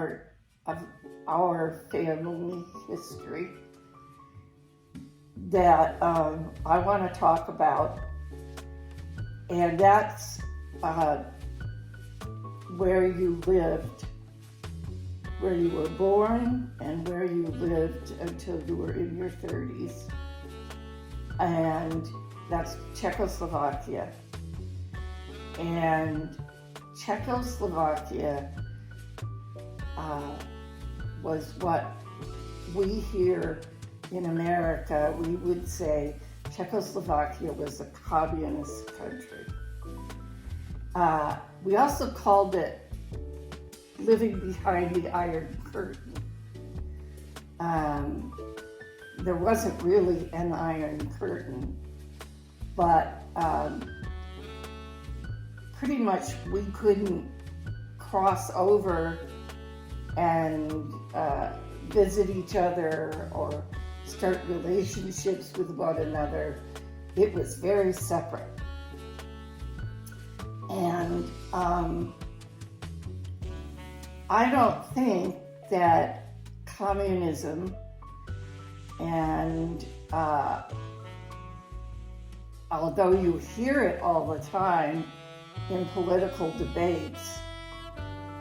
part of our family history that I want to talk about, and that's where you lived, where you were born, and where you lived until you were in your 30s. And that's Czechoslovakia. And Czechoslovakia was what we here in America, we would say Czechoslovakia was a communist country. We also called it living behind the Iron Curtain. There wasn't really an Iron Curtain, but pretty much we couldn't cross over and visit each other or start relationships with one another. It was very separate. And I don't think that communism and although you hear it all the time in political debates,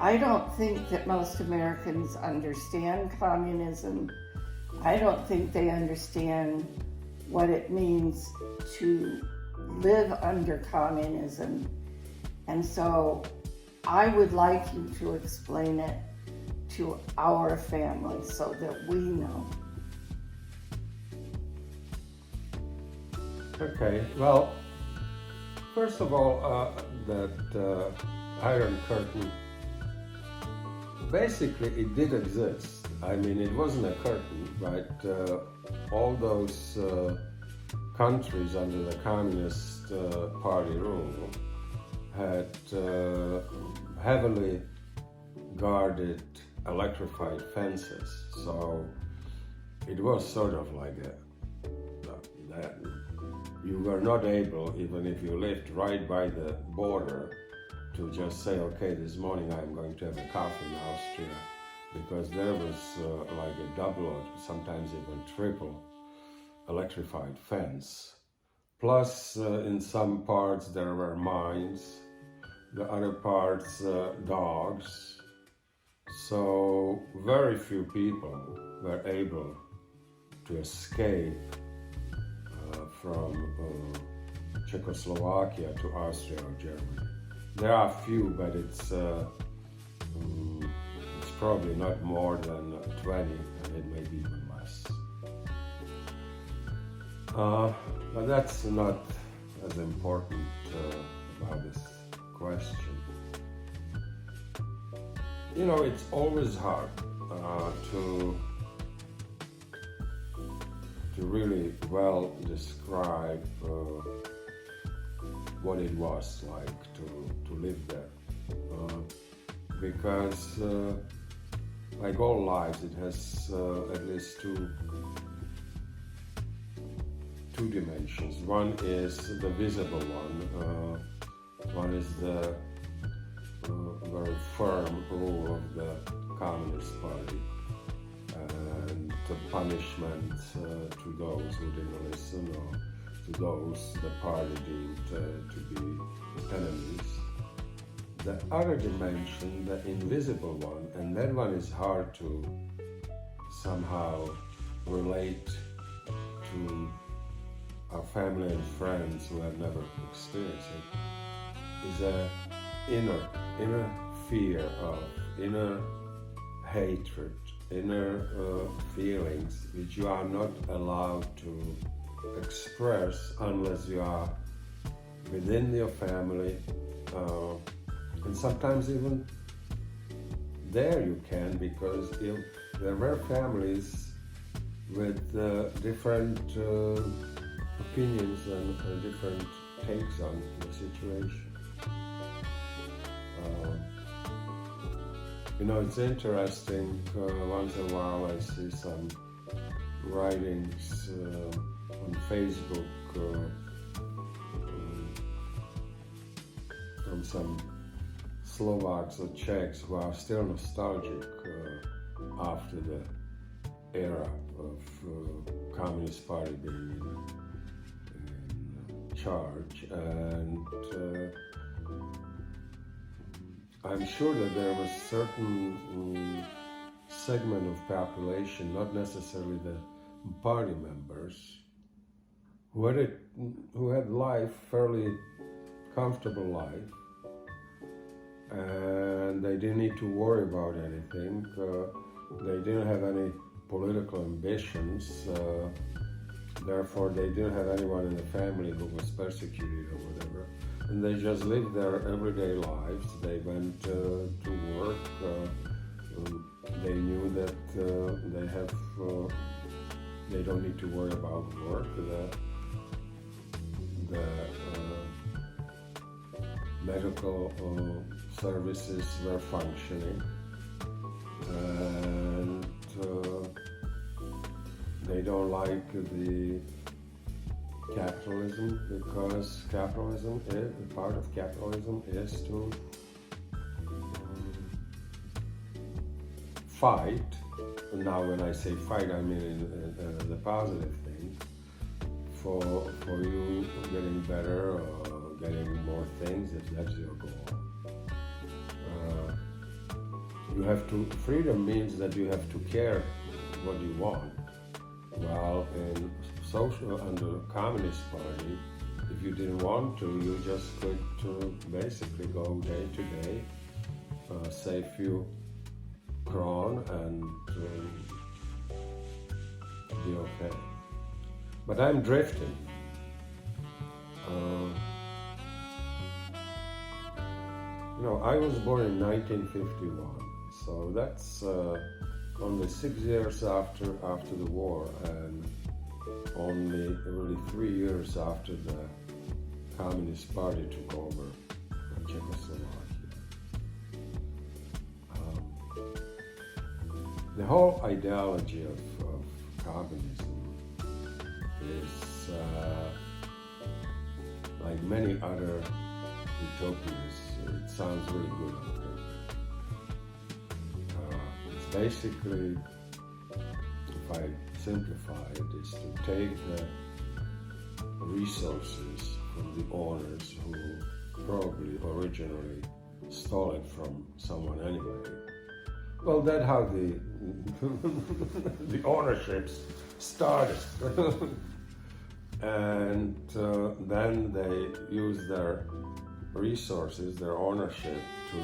I don't think that most Americans understand communism. I don't think they understand what it means to live under communism. And so I would like you to explain it to our family so that we know. Okay, well, first of all, that Iron Curtain, basically it did exist. I mean, it wasn't a curtain, but all those countries under the Communist Party rule had heavily guarded electrified fences. So it was sort of like that. You were not able, even if you lived right by the border, to just say, okay, this morning I'm going to have a coffee in Austria, because there was like a double or sometimes even triple electrified fence. Plus, in some parts there were mines, the other parts dogs. So very few people were able to escape from Czechoslovakia to Austria or Germany. There are few, but it's probably not more than 20, and it may be even less. But that's not as important about this question. You know, it's always hard to really well describe what it was like to live there, because like all lives, it has at least two dimensions. One is the visible one. One is the very firm rule of the Communist Party and the punishment to those who didn't listen, or to those the party deemed to be enemies. The other dimension, the invisible one, and that one is hard to somehow relate to our family and friends who have never experienced it, is a inner fear of, inner hatred, inner feelings which you are not allowed to express unless you are within your family, and sometimes even there you can, because there were families with different opinions and different takes on the situation. You know, it's interesting, once in a while I see some writings on Facebook from some Slovaks or Czechs who are still nostalgic after the era of Communist Party being in charge, and I'm sure that there was certain segment of population, not necessarily the party members, who had life, fairly comfortable life, and they didn't need to worry about anything. They didn't have any political ambitions, therefore they didn't have anyone in the family who was persecuted or whatever, and they just lived their everyday lives. They went to work. They knew that they don't need to worry about work. The medical services were functioning, and they don't like the capitalism, because part of capitalism is to fight. Now when I say fight, I mean the positive thing, for you getting better or getting more things, if that's your goal. Freedom means that you have to care what you want. While in under Communist Party, if you didn't want to, you just could basically go day to day, save few kron and be okay. But I'm drifting. I was born in 1951, so that's only 6 years after the war, and only really 3 years after the Communist Party took over Czechoslovakia. The whole ideology of communism is like many other utopias. It sounds really good on paper. It's basically, if I simplify it, is to take the resources from the owners who probably originally stole it from someone anyway. Well, that's how the ownerships started. And then they use their resources, their ownership, to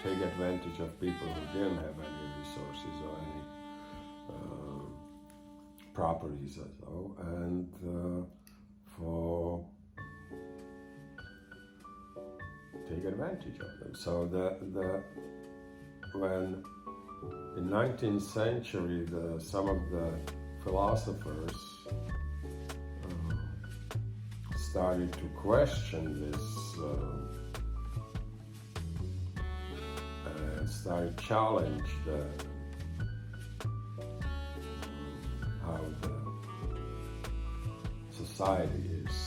take advantage of people who didn't have any resources or any properties or so, and take advantage of them. So when in 19th century some of the philosophers started to question this and started to challenge how the society is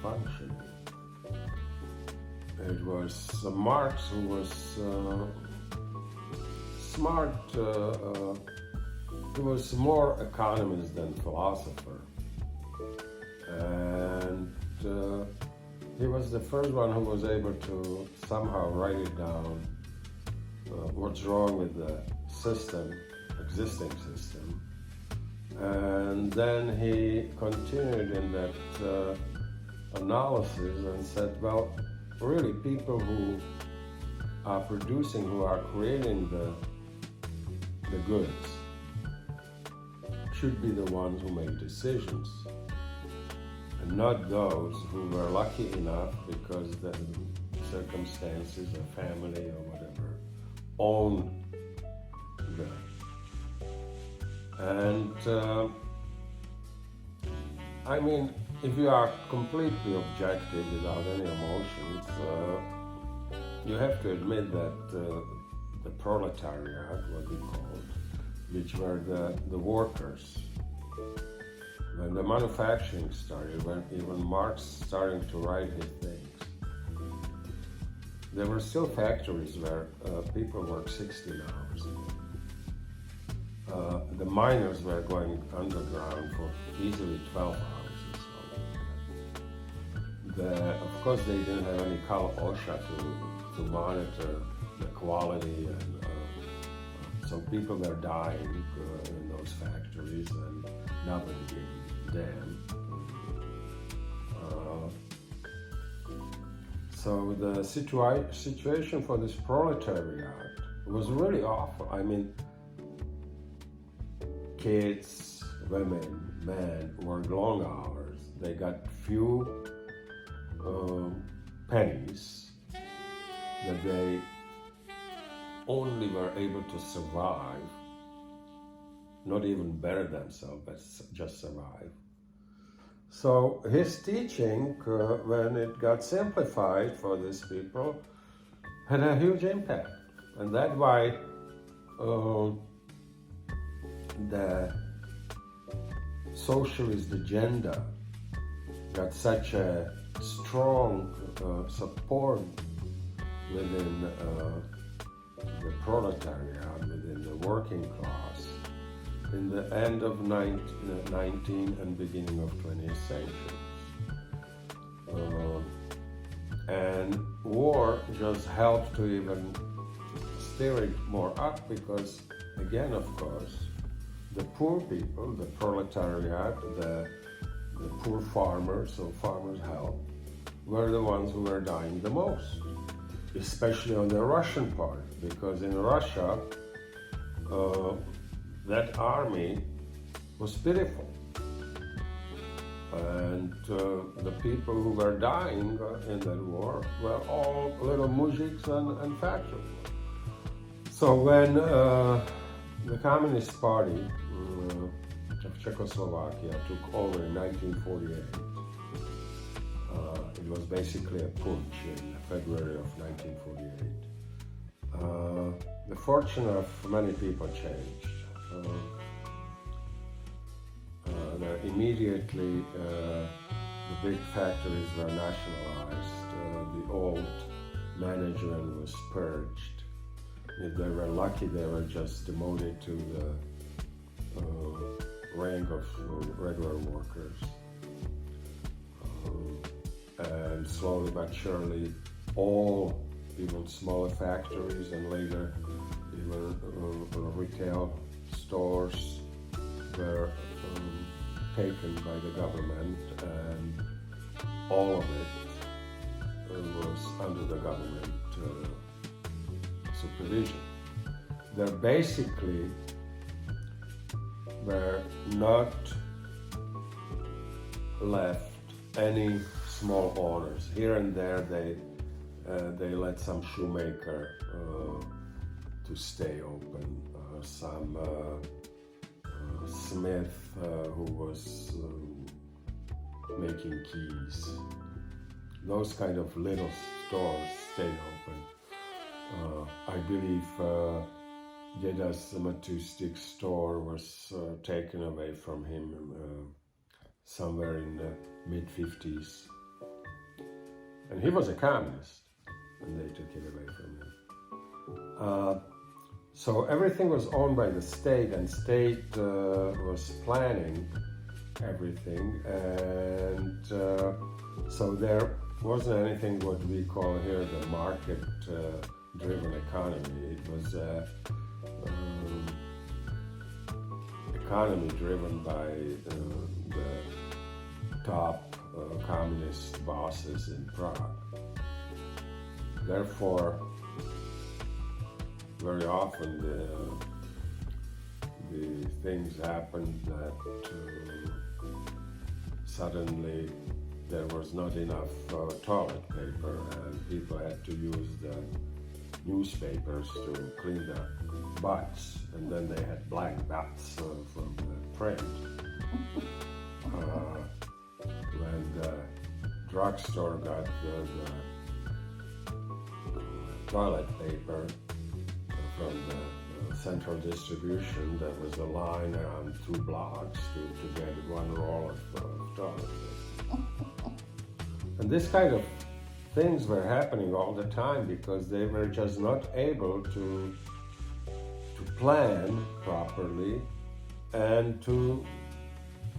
functioning. It was Marx who was smart. He was more economist than philosopher, and he was the first one who was able to somehow write it down, what's wrong with the existing system. And then he continued in that analysis and said, well, really people who are producing, who are creating the goods, should be the ones who make decisions, and not those who were lucky enough because the circumstances or family or whatever own them. And I mean, if you are completely objective without any emotions, you have to admit that the proletariat, what we called, which were the workers, when the manufacturing started, when even Marx starting to write his things, there were still factories where people worked 16 hours a day. The miners were going underground for easily 12 hours or so. Of course, they didn't have any color OSHA to monitor the quality, and so people were dying in those factories, and nobody gave a damn. So the situation for this proletariat was really awful. I mean, kids, women, men worked long hours. They got few pennies that they only were able to survive, not even better themselves, but just survive. So his teaching, when it got simplified for these people, had a huge impact. And that's why the socialist agenda got such a strong support within the proletariat, within the working class, in the end of 19th and beginning of 20th century. And war just helped to even stir it more up, because, again, of course, the poor people, the proletariat, the poor farmers, so farmers' help, were the ones who were dying the most, especially on the Russian part, because in Russia, that army was pitiful. And the people who were dying in that war were all little mujiks and factory workers. So when the Communist Party of Czechoslovakia took over in 1948, it was basically a putsch in February of 1948. The fortune of many people changed. Immediately, the big factories were nationalized. The old management was purged. If they were lucky, they were just demoted to the rank of regular workers. And slowly but surely, all even smaller factories and later even retail stores were taken by the government, and all of it was under the government supervision. There basically were not left any small owners. Here and there they let some shoemaker to stay open, some smith who was making keys. Those kind of little stores stayed open. I believe Deda's Matustik store was taken away from him somewhere in the mid-50s. And he was a communist, and they took it away from him. So everything was owned by the state, and state was planning everything, and so there wasn't anything what we call here the market-driven economy. It was economy driven by the top communist bosses in Prague. Therefore, very often the things happened that suddenly there was not enough toilet paper, and people had to use the newspapers to clean their butts, and then they had black butts from the print. When the drugstore got the toilet paper from the central distribution, there was a line around 2 blocks to get 1 roll of toilet paper. And this kind of things were happening all the time because they were just not able to plan properly and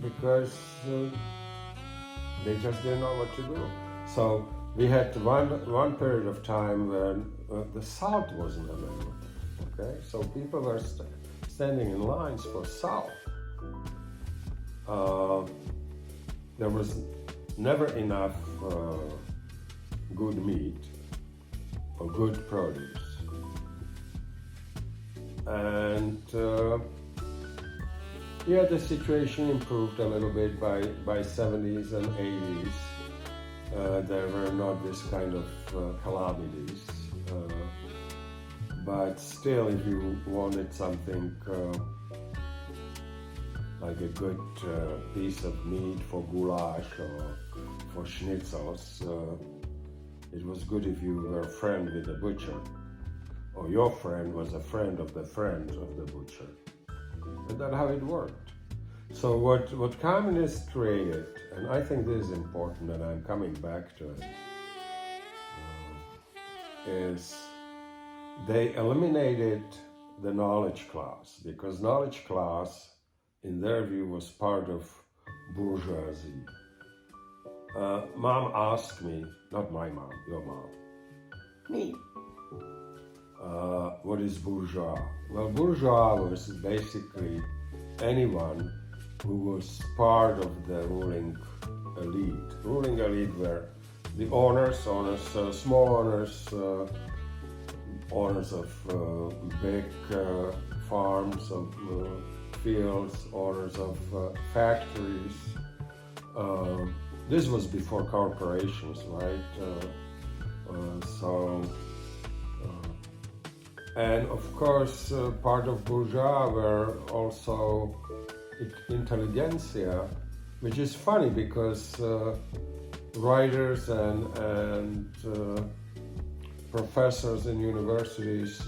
because they just didn't know what to do. So we had one period of time when the salt wasn't available. Okay, so people were standing in lines for salt. There was never enough good meat or good produce. And the situation improved a little bit by 70s and 80s. There were not this kind of calamities. But still, if you wanted something like a good piece of meat for goulash or for schnitzels, it was good if you were a friend with the butcher, or your friend was a friend of the friends of the butcher. And that's how it worked. So what communists created, and I think this is important, and I'm coming back to it, is they eliminated the knowledge class, because knowledge class, in their view, was part of bourgeoisie. Mom asked me, not my mom, your mom. Me. What is bourgeois? Well, bourgeois was basically anyone who was part of the ruling elite. Ruling elite were the owners, small owners, owners of big farms, of fields, owners of factories. This was before corporations, right? And of course, part of bourgeois were also intelligentsia, which is funny because writers and professors in universities,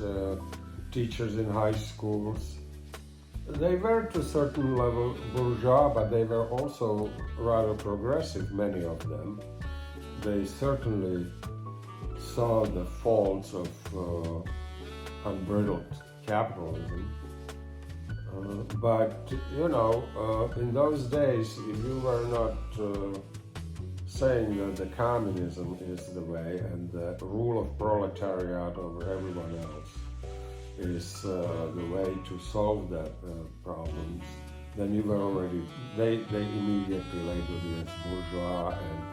teachers in high schools, they were to a certain level bourgeois, but they were also rather progressive, many of them. They certainly saw the faults of unbridled capitalism. But, in those days, if you were not saying that the communism is the way and the rule of proletariat over everyone else is the way to solve that problems, then you were already, they immediately labeled you as bourgeois, and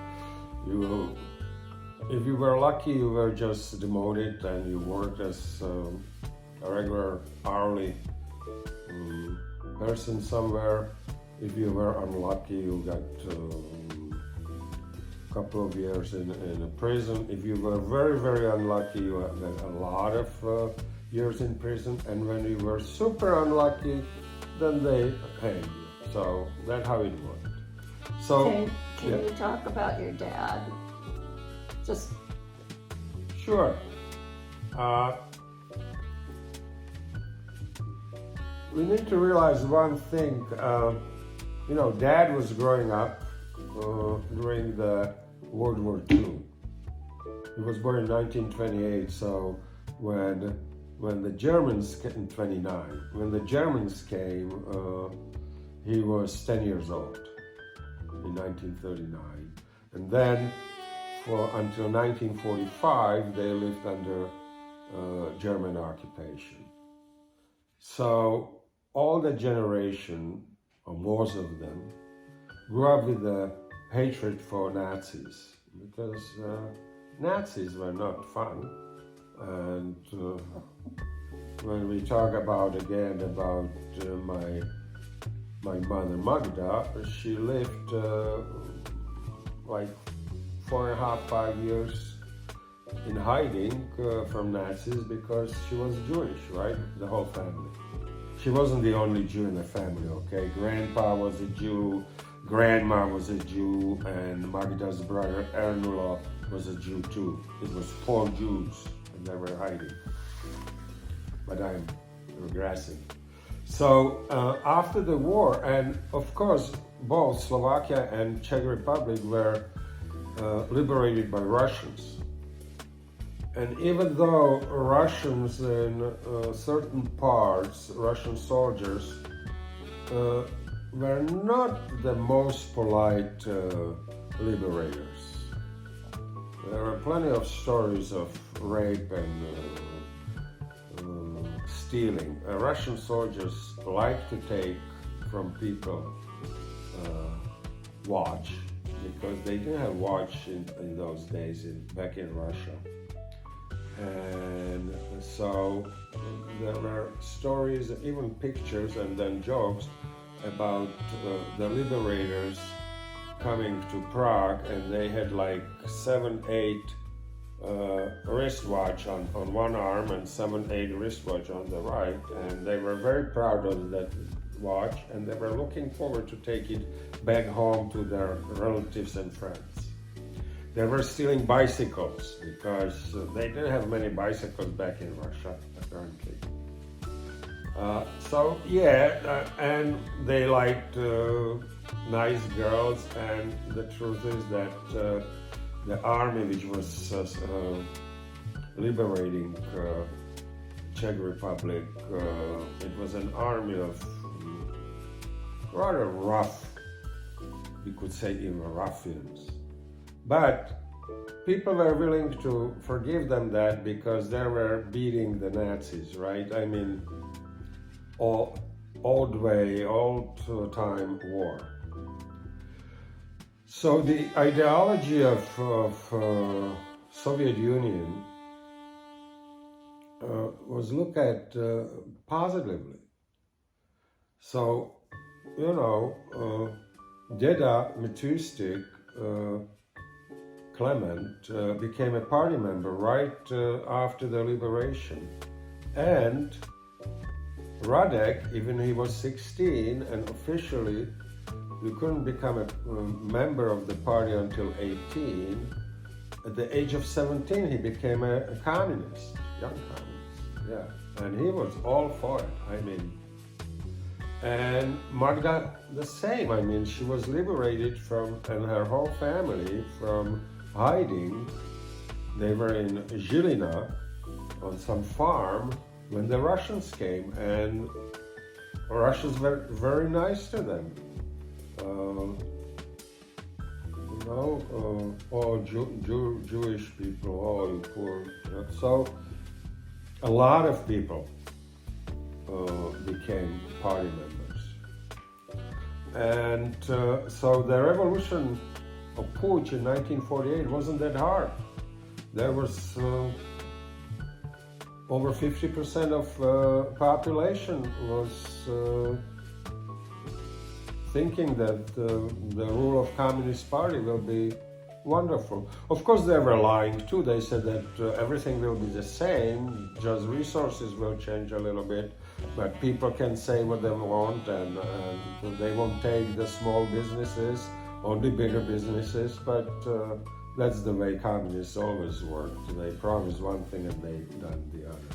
if you were lucky, you were just demoted and you worked as a regular hourly person somewhere. If you were unlucky, you got a couple of years in a prison. If you were very, very unlucky, you got a lot of years in prison. And when you were super unlucky, then they hanged you. So that's how it worked. So Can you talk about your dad? Just sure. We need to realize one thing. Dad was growing up during the World War II. He was born in 1928, so when the Germans came in 29, when the Germans came, he was 10 years old in 1939, and then until 1945, they lived under German occupation. So all the generation, or most of them, grew up with a hatred for Nazis, because Nazis were not fun. And when we talk about my mother Magda, she lived like 4.5, 5 years in hiding from Nazis because she was Jewish, right? The whole family. She wasn't the only Jew in the family, okay? Grandpa was a Jew, grandma was a Jew, and Magda's brother Ernula was a Jew too. It was 4 Jews, and they were hiding. But I'm regressing. So after the war, and of course, both Slovakia and Czech Republic were liberated by Russians. And even though Russians in certain parts, Russian soldiers, were not the most polite liberators. There are plenty of stories of rape and stealing. Russian soldiers like to take from people watch, because they didn't have watch in those days back in Russia. And so there were stories, even pictures and then jokes about the liberators coming to Prague, and they had like 7, 8 wristwatch on one arm and 7, 8 wristwatch on the right, and they were very proud of that watch, and they were looking forward to take it back home to their relatives and friends. They were stealing bicycles because they didn't have many bicycles back in Russia, apparently. And they liked nice girls, and the truth is that the army, which was liberating Czech Republic, it was an army of rather rough, we could say even ruffians. But people were willing to forgive them that because they were beating the Nazis, right? I mean, old time war. So the ideology of Soviet Union was looked at positively. So, Deda Metustik, Clement, became a party member right after the liberation. And Radek, even he was 16, and officially you couldn't become a member of the party until 18. At the age of 17, he became a communist, young communist, yeah. And he was all for it, And Magda, the same, she was liberated and her whole family from hiding. They were in Žilina on some farm when the Russians came, and Russians were very nice to them. All Jewish people, all poor. So a lot of people became party members. And so the revolution of Puch in 1948 wasn't that hard. There was over 50% of population was thinking that the rule of Communist Party will be wonderful. Of course, they were lying too. They said that everything will be the same, just resources will change a little bit, but people can say what they want, and they won't take the small businesses, only bigger businesses, but that's the way communists always worked. They promised one thing and they've done the other.